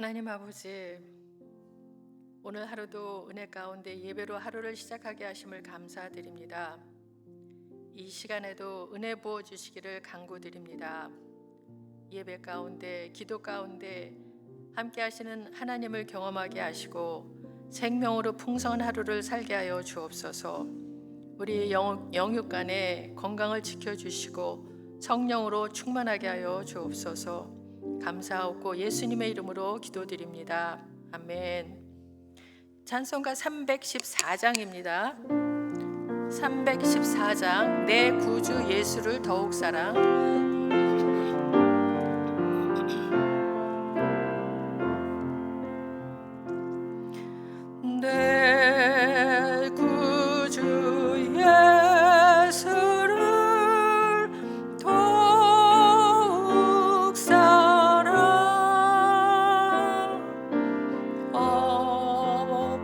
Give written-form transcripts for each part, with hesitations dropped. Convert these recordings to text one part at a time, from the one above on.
하나님 아버지, 오늘 하루도 은혜 가운데 예배로 하루를 시작하게 하심을 감사드립니다. 이 시간에도 은혜 부어주시기를 간구드립니다. 예배 가운데, 기도 가운데 함께 하시는 하나님을 경험하게 하시고 생명으로 풍성한 하루를 살게 하여 주옵소서. 우리 영육 간의 건강을 지켜주시고 성령으로 충만하게 하여 주옵소서. 감사하고 예수님의 이름으로 기도드립니다. 아멘. 찬송가 314장입니다. 314장 내 구주 예수를 더욱 사랑. 내 구주 예수를 더욱 사랑.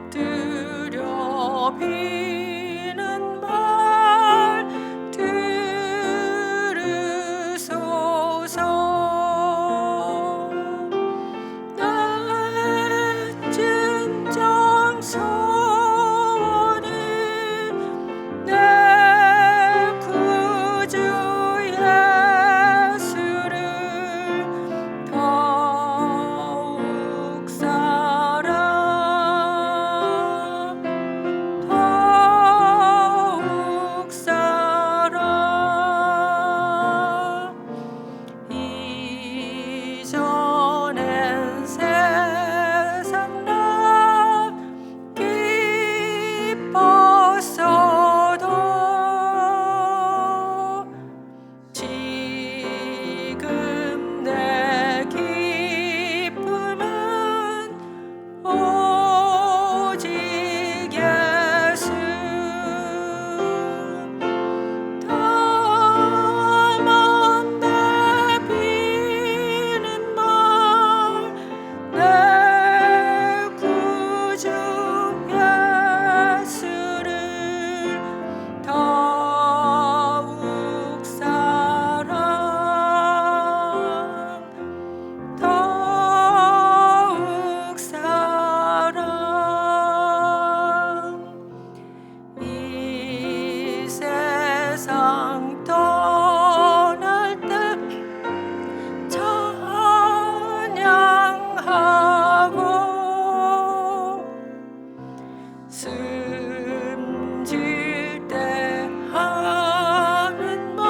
엎드려 비는 말 들으소서. 내 진정 소원이 내 구주 예수를 더욱 사랑, 더욱 사랑. 이전엔 세상 나 기뻤어도 지금 내 기쁨은 오직 예수. 다만 내 비는 말 내 구주 예수를 더욱 사랑, 더욱 사랑. 이 세상 떠날 때 찬양하고 숨질 때 하는 말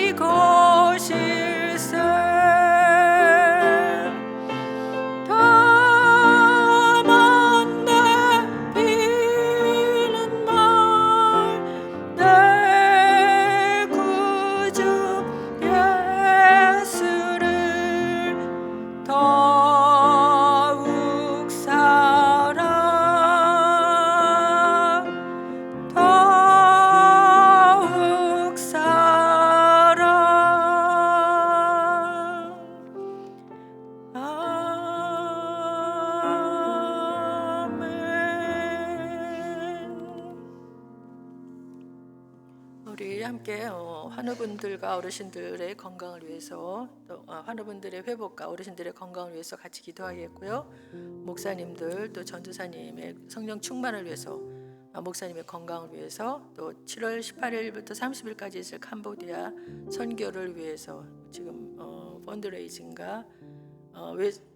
이것일세. 다만 내 비는 말 내 구주 예수를 더욱 사랑, 더욱 사랑. 아멘. 우리 함께 환우분들과 어르신들의 건강을 위해서, 또 환우분들의 회복과 어르신들의 건강을 위해서 같이 기도하겠고요. 목사님들 또 전도사님의 성령 충만을 위해서, 목사님의 건강을 위해서, 또 7월 18일부터 30일까지 있을 캄보디아 선교를 위해서 지금 펀드레이징과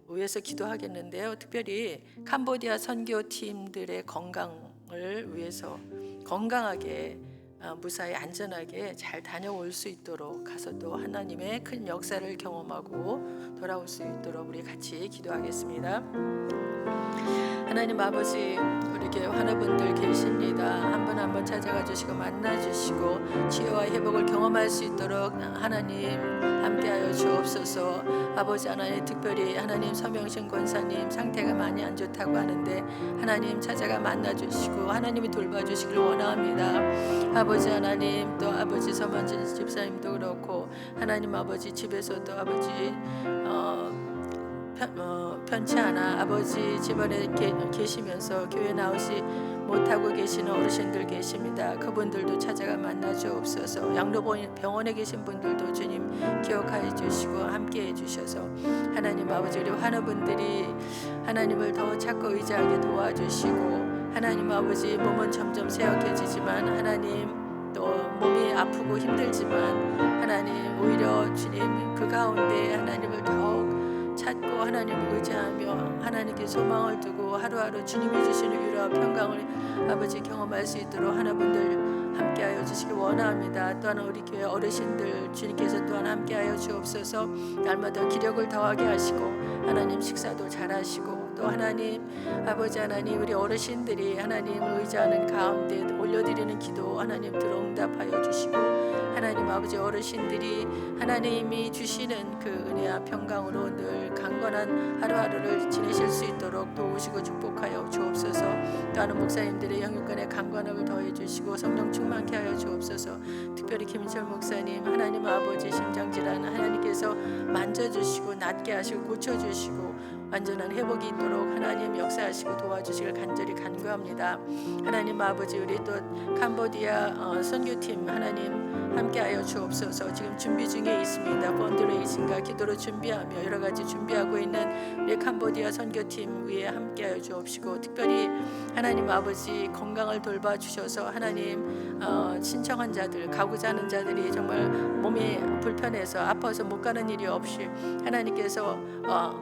위해서 기도하겠는데요. 특별히 캄보디아 선교팀들의 건강을 위해서 건강하게 무사히 안전하게 잘 다녀올 수 있도록, 가서 또 하나님의 큰 역사를 경험하고 돌아올 수 있도록 우리 같이 기도하겠습니다. 하나님 아버지, 우리 교회 환우분들 계십니다. 한 분 한 분 찾아가 주시고 만나 주시고 치유와 회복을 경험할 수 있도록 하나님 함께하여 주옵소서. 아버지 하나님, 특별히 하나님 서명신 권사님 상태가 많이 안 좋다고 하는데 하나님 찾아가 만나 주시고 하나님이 돌봐주시길 원합니다. 아버지 하나님, 또 아버지 서만진 집사님도 그렇고 하나님 아버지 집에서도 아버지 편치 않아 아버지 집안에 계시면서 교회 나오시 못하고 계시는 어르신들 계십니다. 그분들도 찾아가 만나 주옵소서. 양로병원에 계신 분들도 주님 기억하여 주시고 함께해 주셔서 하나님 아버지 우리 환우분들이 하나님을 더 찾고 의지하게 도와주시고 하나님 아버지 몸은 점점 쇠약해지지만 하나님 또 몸이 아프고 힘들지만 하나님 오히려 주님 그 가운데 하나님을 더욱 찾고 하나님을 의지하며 하나님께 소망을 두고 하루하루 주님이 주시는 위로와 평강을 아버지 경험할 수 있도록 하나분들 함께하여 주시기 원합니다. 또한 우리 교회 어르신들 주님께서 또한 함께하여 주옵소서. 날마다 기력을 더하게 하시고 하나님 식사도 잘하시고 또 하나님 아버지 하나님 우리 어르신들이 하나님을 의지하는 가운데 올려드리는 기도 하나님 들어응답하여 주시고 하나님 아버지 어르신들이 하나님이 주시는 그 은혜와 평강으로 늘 강건한 하루하루를 지내실 수 있도록 도우시고 축복하여 주옵소서. 또한 목사님들의 영육간에 강건함을 더해 주시고 성령 충만케 하여 주옵소서. 특별히 김인철 목사님 하나님 아버지 심장질환 하나님께서 만져주시고 낫게 하시고 고쳐주시고 완전한 회복이 있도록 하나님 역사하시고 도와주시길 간절히 간구합니다. 하나님 아버지 우리 또 캄보디아 선교팀 하나님 함께하여 주옵소서. 지금 준비 중에 있습니다. 펀드레이징과 기도로 준비하며 여러 가지 준비하고 있는 우리 캄보디아 선교팀 위에 함께하여 주옵시고 특별히 하나님 아버지 건강을 돌봐주셔서 하나님 신청한 자들 가고자 하는 자들이 정말 몸이 불편해서 아파서 못 가는 일이 없이 하나님께서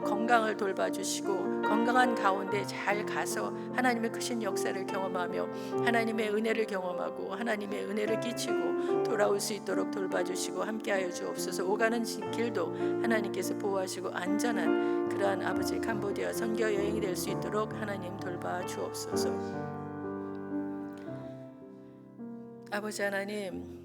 건강을 돌봐주시고 건강한 가운데 잘 가서 하나님의 크신 역사를 경험하며 하나님의 은혜를 경험하고 하나님의 은혜를 끼치고 돌아올 수 있도록 돌봐주시고 함께하여 주옵소서. 오가는 길도 하나님께서 보호하시고 안전한 그러한 아버지 캄보디아 선교 여행이 될 수 있도록 하나님 돌봐 주옵소서. 아버지 하나님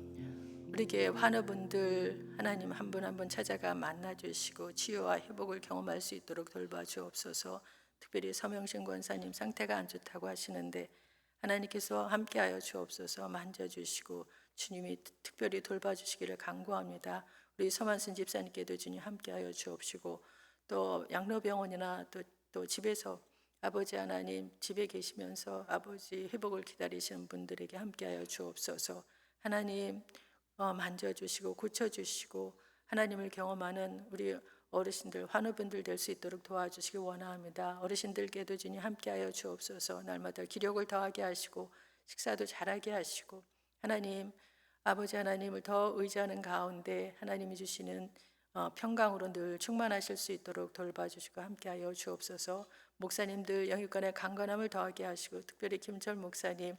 우리 교회 환우분들 하나님 한 분 한 분 찾아가 만나주시고 치유와 회복을 경험할 수 있도록 돌봐 주옵소서. 특별히 서명신 권사님 상태가 안 좋다고 하시는데 하나님께서 함께하여 주옵소서. 만져주시고 주님이 특별히 돌봐주시기를 간구합니다. 우리 서만순 집사님께도 주님 함께하여 주옵시고 또 양로병원이나 또 집에서 아버지 하나님 집에 계시면서 아버지 회복을 기다리시는 분들에게 함께하여 주옵소서. 하나님 만져주시고 고쳐주시고 하나님을 경험하는 우리 어르신들 환우분들 될 수 있도록 도와주시기 원합니다. 어르신들께도 주님 함께하여 주옵소서. 날마다 기력을 더하게 하시고 식사도 잘하게 하시고 하나님 아버지 하나님을 더 의지하는 가운데 하나님이 주시는 평강으로 늘 충만하실 수 있도록 돌봐주시고 함께하여 주옵소서. 목사님들 영육간의 강건함을 더하게 하시고 특별히 김철 목사님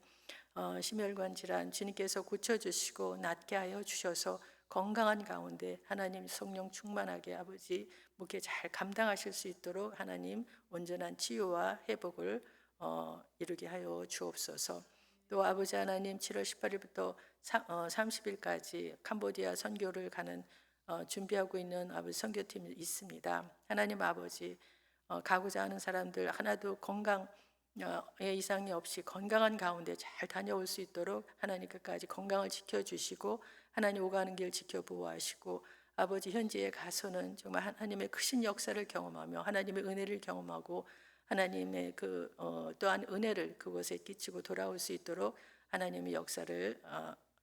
심혈관 질환 주님께서 고쳐주시고 낫게 하여 주셔서 건강한 가운데 하나님 성령 충만하게 아버지 목회 잘 감당하실 수 있도록 하나님 온전한 치유와 회복을 이루게 하여 주옵소서. 또 아버지 하나님 7월 18일부터 30일까지 캄보디아 선교를 가는 준비하고 있는 아버지 선교팀이 있습니다. 하나님 아버지 가고자 하는 사람들 하나도 건강에 이상이 없이 건강한 가운데 잘 다녀올 수 있도록 하나님 끝까지 건강을 지켜주시고 하나님 오가는 길 지켜보호하시고 아버지 현지에 가서는 정말 하나님의 크신 역사를 경험하며 하나님의 은혜를 경험하고 하나님의 또한 은혜를 그곳에 끼치고 돌아올 수 있도록 하나님의 역사를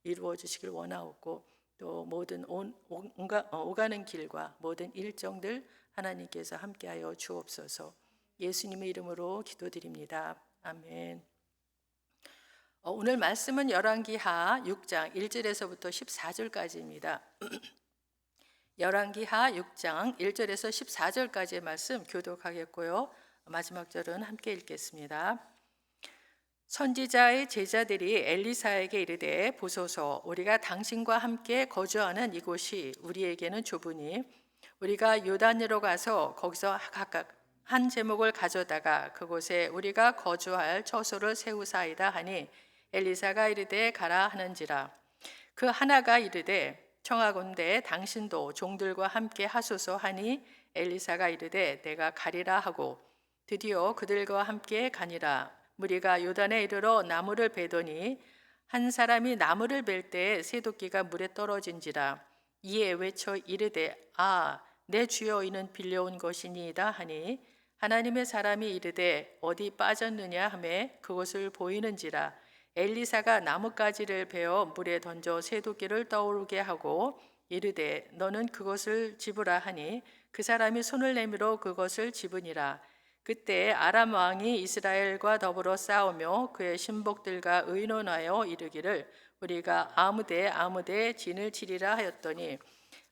이루어 주시길 원하옵고 또 모든 오가는 길과 모든 일정들 하나님께서 함께하여 주옵소서. 예수님의 이름으로 기도드립니다. 아멘. 오늘 말씀은 열왕기하 6장 1절에서부터 14절까지입니다. 열왕기하 6장 1절에서 14절까지의 말씀 교독하겠고요. 마지막 절은 함께 읽겠습니다. 선지자의 제자들이 엘리사에게 이르되 보소서 우리가 당신과 함께 거주하는 이곳이 우리에게는 좁으니 우리가 요단으로 가서 거기서 각각 한 제목을 가져다가 그곳에 우리가 거주할 처소를 세우사이다 하니 엘리사가 이르되 가라 하는지라. 그 하나가 이르되 청하건대 당신도 종들과 함께 하소서 하니 엘리사가 이르되 내가 가리라 하고 드디어 그들과 함께 가니라. 무리가 요단에 이르러 나무를 베더니 한 사람이 나무를 벨 때에 새도끼가 물에 떨어진지라. 이에 외쳐 이르되 아 내 주여 이는 빌려온 것이니이다 하니 하나님의 사람이 이르되 어디 빠졌느냐 하매 그것을 보이는지라. 엘리사가 나뭇가지를 베어 물에 던져 새도끼를 떠오르게 하고 이르되 너는 그것을 집으라 하니 그 사람이 손을 내밀어 그것을 집으니라. 그때 아람 왕이 이스라엘과 더불어 싸우며 그의 신복들과 의논하여 이르기를 우리가 아무데 진을 치리라 하였더니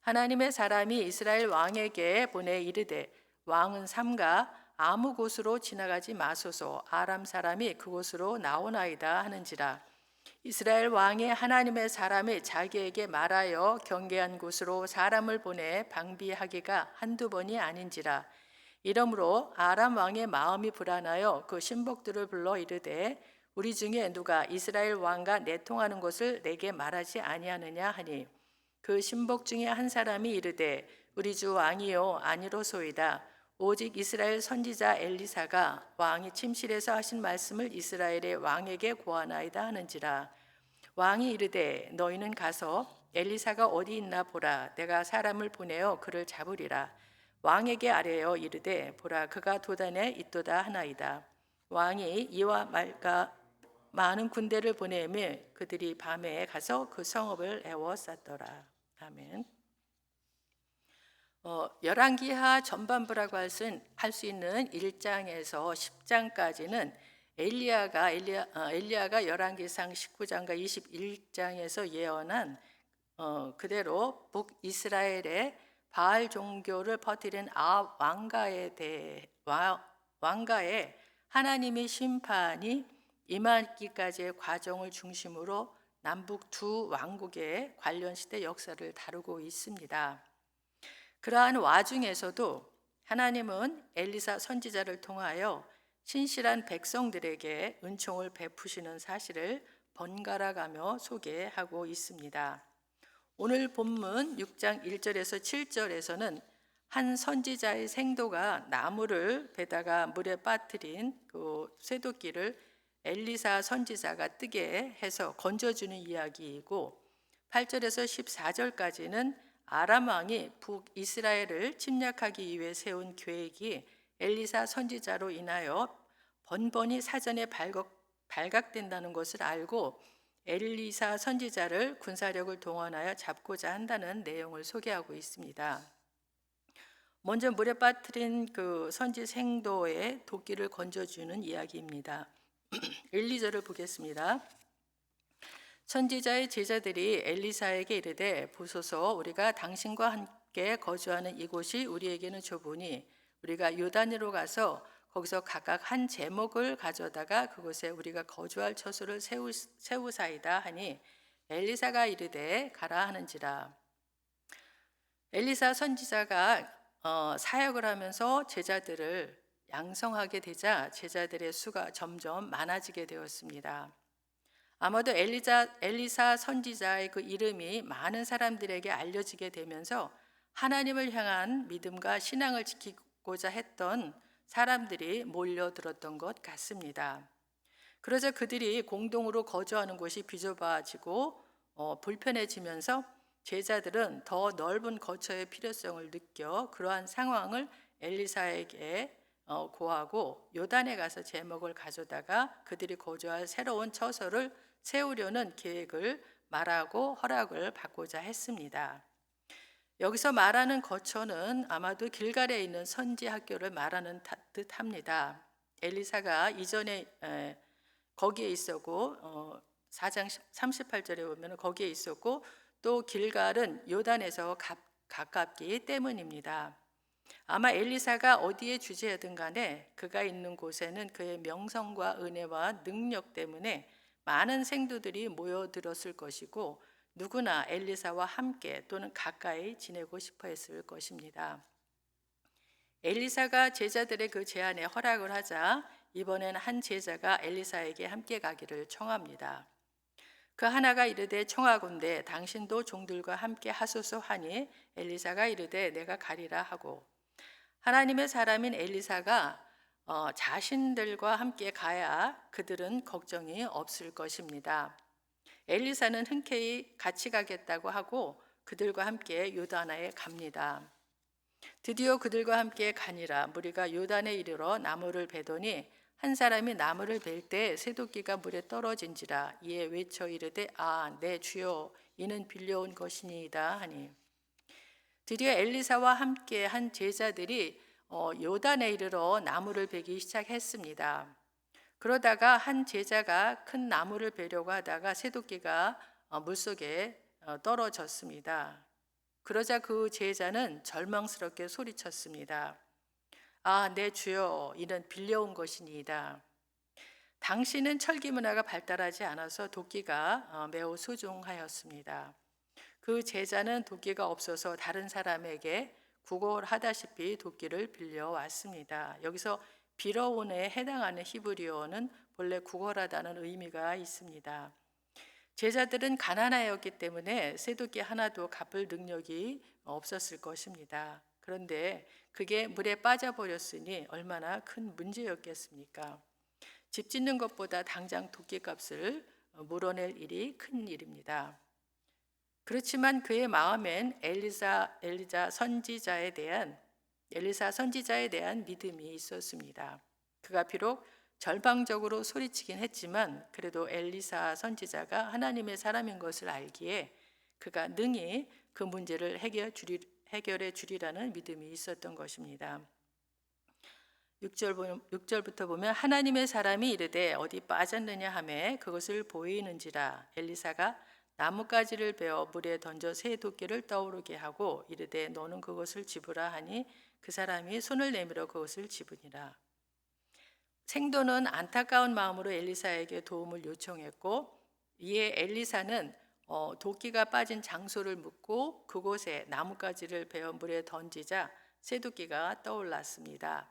하나님의 사람이 이스라엘 왕에게 보내 이르되 왕은 삼가 아무 곳으로 지나가지 마소서. 아람 사람이 그곳으로 나오나이다 하는지라. 이스라엘 왕이 하나님의 사람이 자기에게 말하여 경계한 곳으로 사람을 보내 방비하기가 한두 번이 아닌지라. 이러므로 아람 왕의 마음이 불안하여 그 신복들을 불러 이르되 우리 중에 누가 이스라엘 왕과 내통하는 것을 내게 말하지 아니하느냐 하니 그 신복 중에 한 사람이 이르되 우리 주 왕이요 아니로소이다. 오직 이스라엘 선지자 엘리사가 왕이 침실에서 하신 말씀을 이스라엘의 왕에게 고하나이다 하는지라. 왕이 이르되 너희는 가서 엘리사가 어디 있나 보라. 내가 사람을 보내어 그를 잡으리라. 왕에게 아뢰어 이르되 보라 그가 도단에 있도다 하나이다. 왕이 이와 말과 많은 군대를 보내며 그들이 밤에 가서 그 성읍을 에워쌌더라. 아멘. 열왕기하 전반부라고 할 수 있는 1장에서 10장까지는 엘리야가 열왕기상 19장과 21장에서 예언한 그대로 북이스라엘의 바알 종교를 퍼뜨린 왕가의 하나님의 심판이 임하기까지의 과정을 중심으로 남북 두 왕국의 관련 시대 역사를 다루고 있습니다. 그러한 와중에서도 하나님은 엘리사 선지자를 통하여 신실한 백성들에게 은총을 베푸시는 사실을 번갈아 가며 소개하고 있습니다. 오늘 본문 6장 1절에서 7절에서는 한 선지자의 생도가 나무를 베다가 물에 빠뜨린 그 쇠도끼를 엘리사 선지자가 뜨게 해서 건져주는 이야기이고 8절에서 14절까지는 아람 왕이 북이스라엘을 침략하기 위해 세운 계획이 엘리사 선지자로 인하여 번번이 사전에 발각된다는 것을 알고 엘리사 선지자를 군사력을 동원하여 잡고자 한다는 내용을 소개하고 있습니다. 먼저 물에 빠뜨린 그 선지 생도의 도끼를 건져주는 이야기입니다. 1, 2절을 보겠습니다. 선지자의 제자들이 엘리사에게 이르되 보소서 우리가 당신과 함께 거주하는 이곳이 우리에게는 좁으니 우리가 요단으로 가서 거기서 각각 한 제목을 가져다가 그곳에 우리가 거주할 처소를 세우사이다 하니 엘리사가 이르되 가라 하는지라. 엘리사 선지자가 사역을 하면서 제자들을 양성하게 되자 제자들의 수가 점점 많아지게 되었습니다. 아마도 엘리사 선지자의 그 이름이 많은 사람들에게 알려지게 되면서 하나님을 향한 믿음과 신앙을 지키고자 했던 사람들이 몰려들었던 것 같습니다. 그러자 그들이 공동으로 거주하는 곳이 비좁아지고 불편해지면서 제자들은 더 넓은 거처의 필요성을 느껴 그러한 상황을 엘리사에게 고하고 요단에 가서 제목을 가져다가 그들이 거주할 새로운 처소를 세우려는 계획을 말하고 허락을 받고자 했습니다. 여기서 말하는 거처는 아마도 길갈에 있는 선지 학교를 말하는 듯합니다. 엘리사가 이전에 거기에 있었고 4장 38절에 보면 거기에 있었고 또 길갈은 요단에서 가깝기 때문입니다. 아마 엘리사가 어디에 주재하든 간에 그가 있는 곳에는 그의 명성과 은혜와 능력 때문에 많은 생도들이 모여들었을 것이고 누구나 엘리사와 함께 또는 가까이 지내고 싶어 했을 것입니다. 엘리사가 제자들의 그 제안에 허락을 하자 이번엔 한 제자가 엘리사에게 함께 가기를 청합니다. 그 하나가 이르되 청하건대 당신도 종들과 함께 하소서 하니 엘리사가 이르되 내가 가리라 하고 하나님의 사람인 엘리사가 자신들과 함께 가야 그들은 걱정이 없을 것입니다. 엘리사는 흔쾌히 같이 가겠다고 하고 그들과 함께 요단에 갑니다. 드디어 그들과 함께 가니라. 무리가 요단에 이르러 나무를 베더니 한 사람이 나무를 벨 때 새도끼가 물에 떨어진지라. 이에 외쳐 이르되 내 주여 이는 빌려온 것이니이다 하니. 드디어 엘리사와 함께 한 제자들이 요단에 이르러 나무를 베기 시작했습니다. 그러다가 한 제자가 큰 나무를 베려고 하다가 새도끼가 물속에 떨어졌습니다. 그러자 그 제자는 절망스럽게 소리쳤습니다. 내 주여 이는 빌려온 것이니이다. 당시는 철기 문화가 발달하지 않아서 도끼가 매우 소중하였습니다. 그 제자는 도끼가 없어서 다른 사람에게 구걸하다시피 도끼를 빌려왔습니다. 여기서 빌어온에 해당하는 히브리어는 본래 구걸하다는 의미가 있습니다. 제자들은 가난하였기 때문에 쇠도끼 하나도 갚을 능력이 없었을 것입니다. 그런데 그게 물에 빠져버렸으니 얼마나 큰 문제였겠습니까? 집 짓는 것보다 당장 도끼값을 물어낼 일이 큰 일입니다. 그렇지만 그의 마음엔 엘리사 선지자에 대한 믿음이 있었습니다. 그가 비록 절방적으로 소리치긴 했지만 그래도 엘리사 선지자가 하나님의 사람인 것을 알기에 그가 능히 그 문제를 해결해 주리라는 믿음이 있었던 것입니다. 6절부터 보면 하나님의 사람이 이르되 어디 빠졌느냐 하매 그것을 보이는지라. 엘리사가 나뭇가지를 베어 물에 던져 새 도끼를 떠오르게 하고 이르되 너는 그것을 집으라 하니 그 사람이 손을 내밀어 그것을 집으니라. 생도는 안타까운 마음으로 엘리사에게 도움을 요청했고 이에 엘리사는 도끼가 빠진 장소를 묻고 그곳에 나뭇가지를 베어 물에 던지자 새도끼가 떠올랐습니다.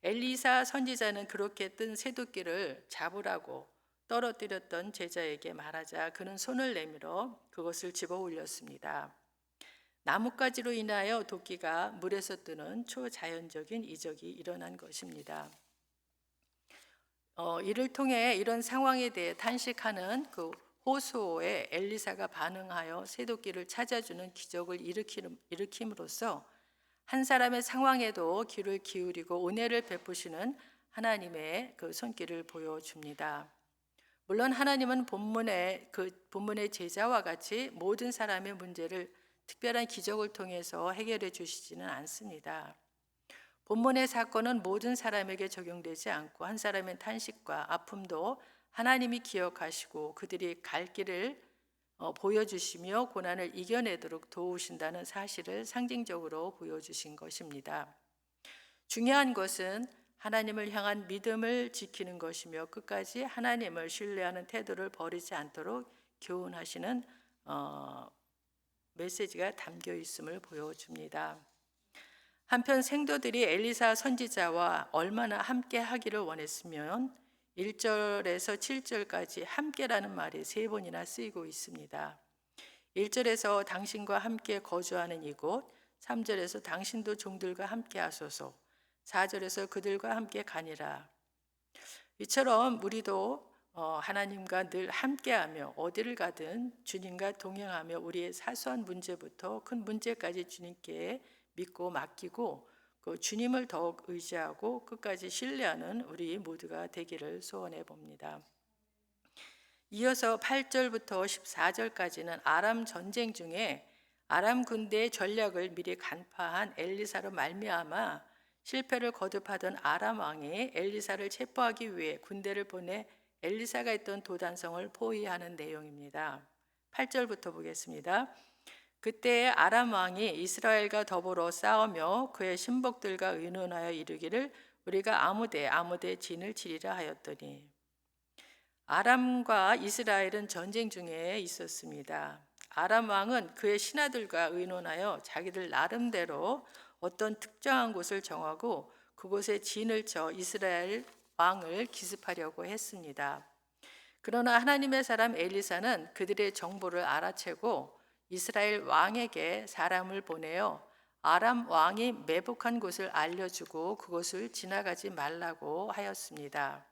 엘리사 선지자는 그렇게 뜬 새도끼를 잡으라고 떨어뜨렸던 제자에게 말하자 그는 손을 내밀어 그것을 집어 올렸습니다. 나뭇가지로 인하여 도끼가 물에서 뜨는 초자연적인 이적이 일어난 것입니다. 이를 통해 이런 상황에 대해 탄식하는 그 호소에 엘리사가 반응하여 새도끼를 찾아주는 기적을 일으킴으로써 한 사람의 상황에도 귀를 기울이고 은혜를 베푸시는 하나님의 그 손길을 보여줍니다. 물론 하나님은 본문의 제자와 같이 모든 사람의 문제를 특별한 기적을 통해서 해결해 주시지는 않습니다. 본문의 사건은 모든 사람에게 적용되지 않고 한 사람의 탄식과 아픔도 하나님이 기억하시고 그들이 갈 길을 보여주시며 고난을 이겨내도록 도우신다는 사실을 상징적으로 보여주신 것입니다. 중요한 것은 하나님을 향한 믿음을 지키는 것이며 끝까지 하나님을 신뢰하는 태도를 버리지 않도록 교훈하시는 메시지가 담겨 있음을 보여줍니다. 한편 생도들이 엘리사 선지자와 얼마나 함께 하기를 원했으면 1절에서 7절까지 함께라는 말이 3번이나 쓰이고 있습니다. 1절에서 당신과 함께 거주하는 이곳, 3절에서 당신도 종들과 함께 하소서, 4절에서 그들과 함께 가니라. 이처럼 우리도 하나님과 늘 함께하며 어디를 가든 주님과 동행하며 우리의 사소한 문제부터 큰 문제까지 주님께 믿고 맡기고 그 주님을 더욱 의지하고 끝까지 신뢰하는 우리 모두가 되기를 소원해 봅니다. 이어서 8절부터 14절까지는 아람 전쟁 중에 아람 군대의 전략을 미리 간파한 엘리사로 말미암아 실패를 거듭하던 아람 왕이 엘리사를 체포하기 위해 군대를 보내 엘리사가 있던 도단성을 포위하는 내용입니다. 8절부터 보겠습니다. 그때 아람 왕이 이스라엘과 더불어 싸우며 그의 신복들과 의논하여 이르기를 우리가 아무데 진을 치리라 하였더니. 아람과 이스라엘은 전쟁 중에 있었습니다. 아람 왕은 그의 신하들과 의논하여 자기들 나름대로 어떤 특정한 곳을 정하고 그곳에 진을 쳐 이스라엘 왕을 기습하려고 했습니다. 그러나 하나님의 사람 엘리사는 그들의 정보를 알아채고 이스라엘 왕에게 사람을 보내어 아람 왕이 매복한 곳을 알려주고 그곳을 지나가지 말라고 하였습니다.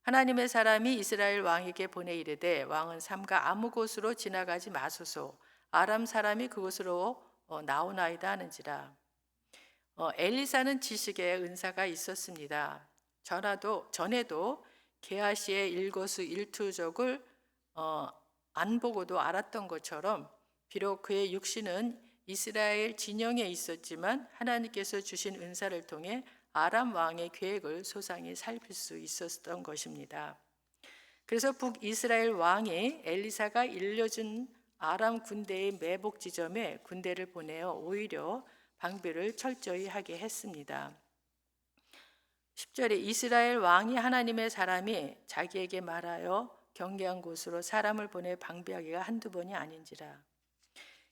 하나님의 사람이 이스라엘 왕에게 보내 이르되 왕은 삼가 아무 곳으로 지나가지 마소서 아람 사람이 그곳으로 나오나이다 하는지라. 엘리사는 지식의 은사가 있었습니다. 전에도 게하시의 일거수일투족을 안 보고도 알았던 것처럼 비록 그의 육신은 이스라엘 진영에 있었지만 하나님께서 주신 은사를 통해 아람 왕의 계획을 소상히 살필 수 있었던 것입니다. 그래서 북이스라엘 왕이 엘리사가 일려준 아람 군대의 매복 지점에 군대를 보내어 오히려 방비를 철저히 하게 했습니다. 10절에 이스라엘 왕이 하나님의 사람이 자기에게 말하여 경계한 곳으로 사람을 보내 방비하기가 한두 번이 아닌지라.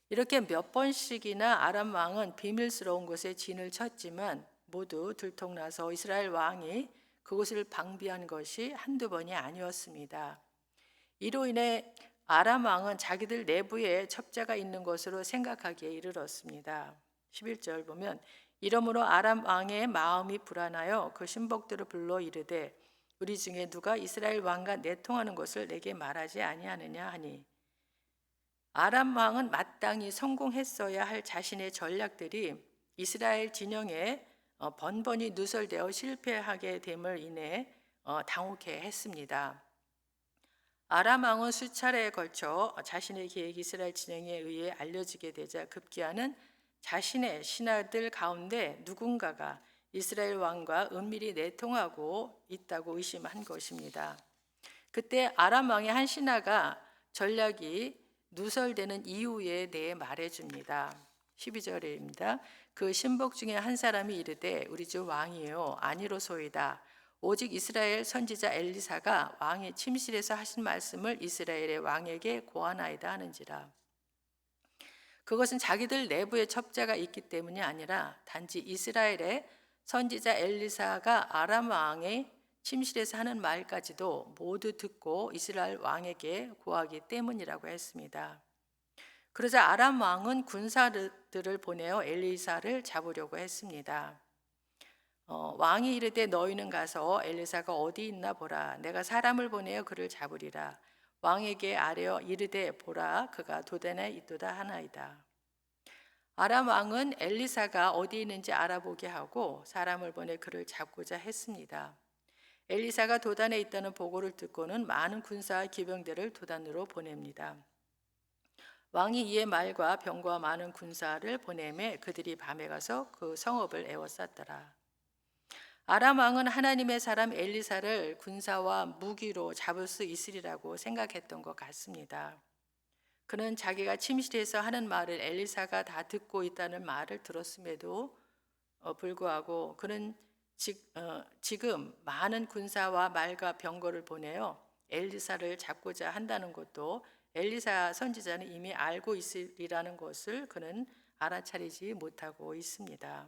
이렇게 몇 번씩이나 아람 왕은 비밀스러운 곳에 진을 쳤지만 모두 들통나서 이스라엘 왕이 그곳을 방비한 것이 한두 번이 아니었습니다. 이로 인해 아람 왕은 자기들 내부에 첩자가 있는 것으로 생각하기에 이르렀습니다. 11절 보면 이러므로 아람 왕의 마음이 불안하여 그 신복들을 불러 이르되 우리 중에 누가 이스라엘 왕과 내통하는 것을 내게 말하지 아니하느냐 하니, 아람 왕은 마땅히 성공했어야 할 자신의 전략들이 이스라엘 진영에 번번이 누설되어 실패하게 됨을 인해 당혹해 했습니다. 아람 왕은 수차례에 걸쳐 자신의 계획이 이스라엘 진영에 의해 알려지게 되자 급기야는 자신의 신하들 가운데 누군가가 이스라엘 왕과 은밀히 내통하고 있다고 의심한 것입니다. 그때 아람 왕의 한 신하가 전략이 누설되는 이유에 대해 말해줍니다. 12절입니다. 그 신복 중에 한 사람이 이르되 우리 주 왕이요 아니로소이다. 오직 이스라엘 선지자 엘리사가 왕의 침실에서 하신 말씀을 이스라엘의 왕에게 고하나이다 하는지라. 그것은 자기들 내부에 첩자가 있기 때문이 아니라 단지 이스라엘의 선지자 엘리사가 아람 왕의 침실에서 하는 말까지도 모두 듣고 이스라엘 왕에게 고하기 때문이라고 했습니다. 그러자 아람 왕은 군사들을 보내어 엘리사를 잡으려고 했습니다. 왕이 이르되 너희는 가서 엘리사가 어디 있나 보라. 내가 사람을 보내어 그를 잡으리라. 왕에게 아뢰어 이르되 보라 그가 도단에 있도다 하나이다. 아람 왕은 엘리사가 어디 있는지 알아보게 하고 사람을 보내 그를 잡고자 했습니다. 엘리사가 도단에 있다는 보고를 듣고는 많은 군사와 기병대를 도단으로 보냅니다. 왕이 이에 말과 병과 많은 군사를 보내매 그들이 밤에 가서 그 성읍을 에워쌌더라. 아람 왕은 하나님의 사람 엘리사를 군사와 무기로 잡을 수 있으리라고 생각했던 것 같습니다. 그는 자기가 침실에서 하는 말을 엘리사가 다 듣고 있다는 말을 들었음에도 불구하고 그는 지금 많은 군사와 말과 병거를 보내어 엘리사를 잡고자 한다는 것도 엘리사 선지자는 이미 알고 있으리라는 것을 그는 알아차리지 못하고 있습니다.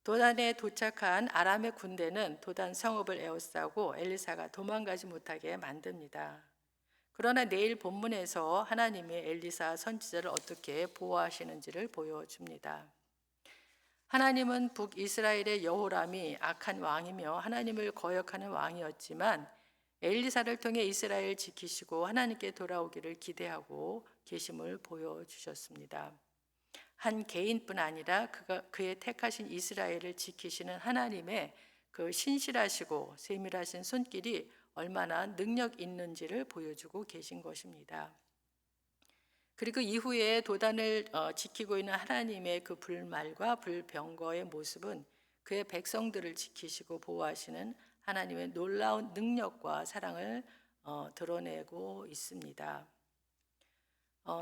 도단에 도착한 아람의 군대는 도단 성읍을 에워싸고 엘리사가 도망가지 못하게 만듭니다. 그러나 내일 본문에서 하나님이 엘리사 선지자를 어떻게 보호하시는지를 보여줍니다. 하나님은 북이스라엘의 여호람이 악한 왕이며 하나님을 거역하는 왕이었지만 엘리사를 통해 이스라엘을 지키시고 하나님께 돌아오기를 기대하고 계심을 보여주셨습니다. 한 개인뿐 아니라 그의 택하신 이스라엘을 지키시는 하나님의 그 신실하시고 세밀하신 손길이 얼마나 능력 있는지를 보여주고 계신 것입니다. 그리고 이후에 도단을 지키고 있는 하나님의 그 불말과 불병거의 모습은 그의 백성들을 지키시고 보호하시는 하나님의 놀라운 능력과 사랑을 드러내고 있습니다.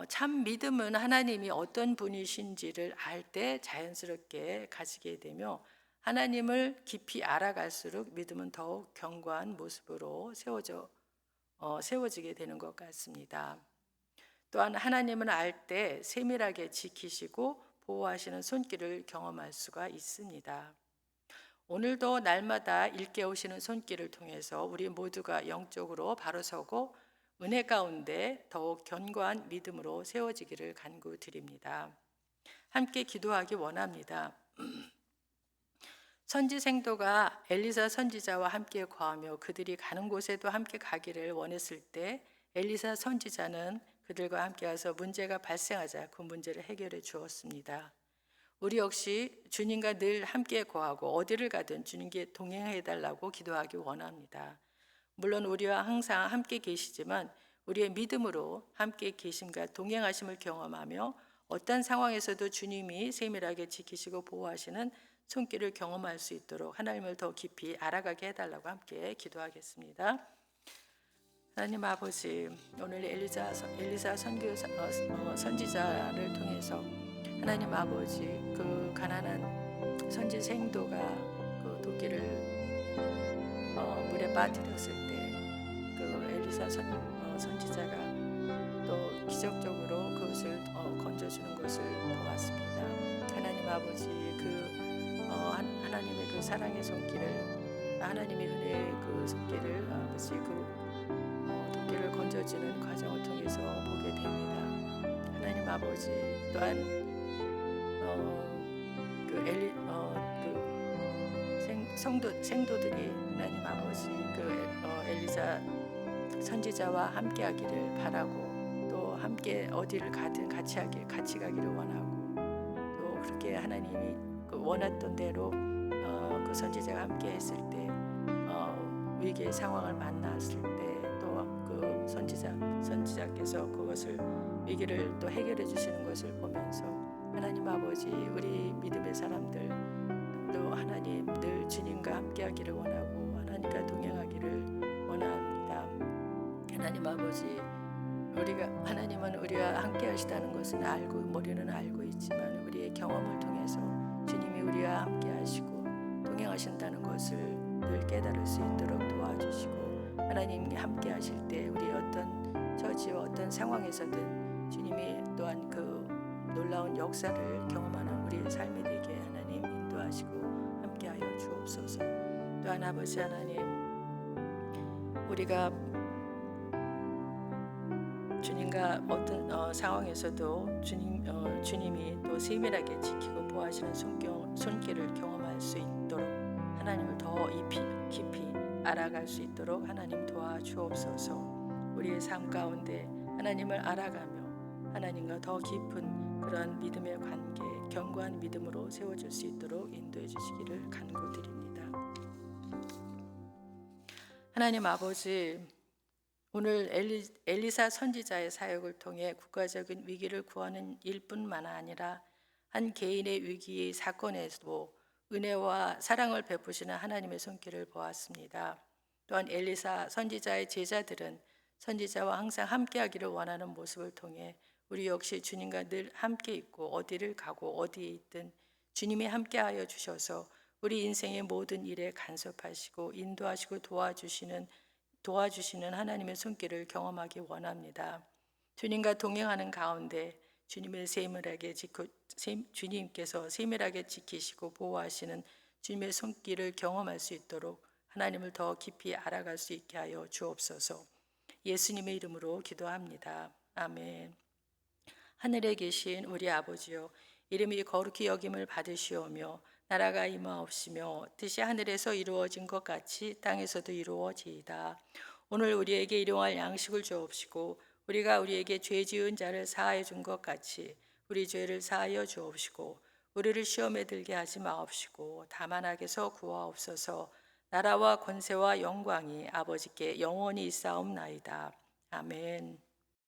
참 믿음은 하나님이 어떤 분이신지를 알 때 자연스럽게 가지게 되며 하나님을 깊이 알아갈수록 믿음은 더욱 견고한 모습으로 세워지게 되는 것 같습니다. 또한 하나님은 알 때 세밀하게 지키시고 보호하시는 손길을 경험할 수가 있습니다. 오늘도 날마다 일깨우시는 손길을 통해서 우리 모두가 영적으로 바로 서고 은혜 가운데 더욱 견고한 믿음으로 세워지기를 간구드립니다. 함께 기도하기 원합니다. 선지생도가 엘리사 선지자와 함께 거하며 그들이 가는 곳에도 함께 가기를 원했을 때 엘리사 선지자는 그들과 함께 가서 문제가 발생하자 그 문제를 해결해 주었습니다. 우리 역시 주님과 늘 함께 거하고 어디를 가든 주님께 동행해 달라고 기도하기 원합니다. 물론 우리와 항상 함께 계시지만 우리의 믿음으로 함께 계심과 동행하심을 경험하며 어떤 상황에서도 주님이 세밀하게 지키시고 보호하시는 손길을 경험할 수 있도록 하나님을 더 깊이 알아가게 해달라고 함께 기도하겠습니다. 하나님 아버지, 오늘 엘리사 선지자를 통해서 하나님 아버지, 그 가난한 선지 생도가 그 도끼를 물에 빠뜨렸을 때 그 엘리사 선지자가 또 기적적으로 그것을 건져주는 것을 보았습니다. 하나님 아버지, 하나님의 그 사랑의 손길을, 하나님의 은혜의 그 손길을 아버지 도끼를 건져주는 과정을 통해서 보게 됩니다. 하나님 아버지, 또한 생도들이 하나님 아버지 엘리사 선지자와 함께하기를 바라고 또 함께 어디를 가든 같이 가기를 원하고 또 그렇게 하나님이 원했던 대로 그 선지자가 함께했을 때 위기의 상황을 만났을 때 또 그 선지자께서 그것을 위기를 또 해결해 주시는 것을 보면서 하나님 아버지, 우리 믿음의 사람들 또 하나님 늘 주님과 함께하기를 원하고 하나님과 동행하기를 원합니다. 하나님 아버지, 하나님은 우리와 함께하시다는 것은 알고 머리는 알고 있지만 우리의 경험을 통해서 주님이 우리와 함께하시고 동행하신다는 것을 늘 깨달을 수 있도록 도와주시고 하나님이 함께하실 때 우리 어떤 처지와 어떤 상황에서든 주님이 또한 그 놀라운 역사를 경험하는 우리의 삶이 되게 하나님 인도하시고 함께하여 주옵소서. 또한 아버지 하나님, 우리가 주님과 어떤 상황에서도 주님이 또 세밀하게 지키고 보호하시는 손길을 경험할 수 있도록 하나님을 더 깊이 알아갈 수 있도록 하나님 도와주옵소서. 우리의 삶 가운데 하나님을 알아가며 하나님과 더 깊은 그런 믿음의 관계, 견고한 믿음으로 세워질 수 있도록 인도해 주시기를 간구드립니다. 하나님 아버지, 오늘 엘리사 선지자의 사역을 통해 국가적인 위기를 구하는 일뿐만 아니라 한 개인의 위기의 사건에서도 은혜와 사랑을 베푸시는 하나님의 손길을 보았습니다. 또한 엘리사 선지자의 제자들은 선지자와 항상 함께하기를 원하는 모습을 통해 우리 역시 주님과 늘 함께 있고 어디를 가고 어디에 있든 주님이 함께하여 주셔서 우리 인생의 모든 일에 간섭하시고 인도하시고 도와주시는 하나님의 손길을 경험하기 원합니다. 주님과 동행하는 가운데 주님께서 세밀하게 지키시고 보호하시는 주님의 손길을 경험할 수 있도록 하나님을 더 깊이 알아갈 수 있게 하여 주옵소서. 예수님의 이름으로 기도합니다. 아멘. 하늘에 계신 우리 아버지여, 이름이 거룩히 여김을 받으시오며 나라가 임하옵시며 뜻이 하늘에서 이루어진 것 같이 땅에서도 이루어지이다. 오늘 우리에게 일용할 양식을 주옵시고 우리가 우리에게 죄 지은 자를 사하여 준 것 같이 우리 죄를 사하여 주옵시고 우리를 시험에 들게 하지 마옵시고 다만 악에서 구하옵소서. 나라와 권세와 영광이 아버지께 영원히 있사옵나이다. 아멘.